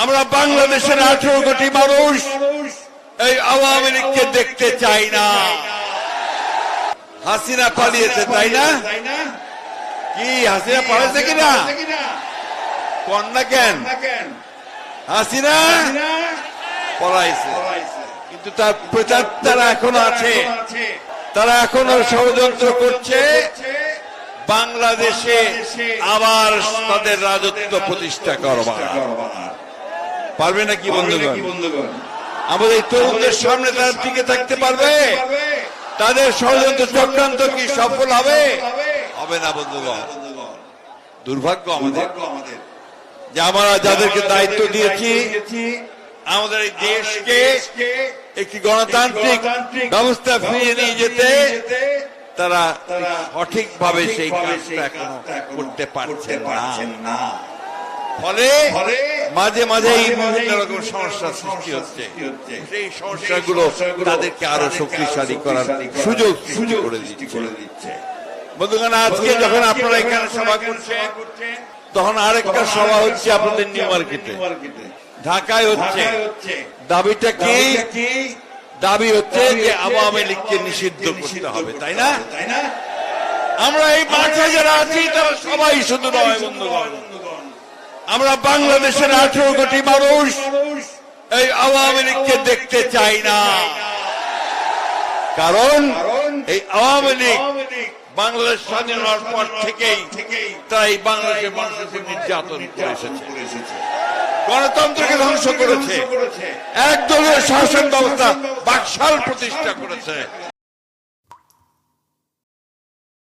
আমরা বাংলাদেশের 18 কোটি মানুষ এই আওয়ামী লীগকে দেখতে চাই না। হাসিনা পালিয়েছে, তাই না? কি হাসিনা পালিয়েছে কিনা? কন্যা কেন হাসিনা পলাইছে, কিন্তু তার প্রেতাত্মারা এখনো আছে। তারা এখনো ষড়যন্ত্র করছে বাংলাদেশে আবার তাদের রাজত্ব প্রতিষ্ঠা করবার। পারবে না কি বন্ধুগণ? আমাদের তরুণদের সামনে তারা টিকে থাকতে পারবে? তাদের ষড়যন্ত্র চক্রান্ত কি সফল হবে? হবে না বন্ধুগণ। দুর্ভাগ্য আমাদের যে আমরা যাদেরকে দায়িত্ব দিয়েছি আমাদের এই দেশকে একটি গণতান্ত্রিক ব্যবস্থা ফিরিয়ে নিয়ে যেতে, তারা সঠিকভাবে সেই কাজটা এখনো করতে পারছেন না। ফলে মাঝে মাঝে বিভিন্ন রকম সমস্যার সৃষ্টি হচ্ছে। সেই সমস্যাগুলো তাদেরকে আরো শক্তিশালী করার সুযোগ সৃষ্টি করে দিচ্ছে। বন্ধুগণ, আজকে যখন আপনারা এখানে সভা করছেন, তখন আরেকটা সভা হচ্ছে আপনাদের নিউ মার্কেটে, ঢাকায় হচ্ছে। দাবিটা কি? দাবি হচ্ছে যে আওয়ামী লীগকে নিষিদ্ধ করতে হবে, তাই না? আমরা এই মাঠে যারা আছি তারা সবাই শুধু নয় বন্ধুগণ, আমরা বাংলাদেশের 18 কোটি মানুষ এই আওয়ামী লীগকে দেখতে চাই না। কারণ এই আওয়ামী লীগ বাংলাদেশ স্বাধীন হওয়ার পর থেকেই তাই বাংলাদেশের মানুষের উপর নির্যাতন করে এসেছে, গণতন্ত্রকে ধ্বংস করেছে, একদলীয় শাসন ব্যবস্থা বাকশাল প্রতিষ্ঠা করেছে।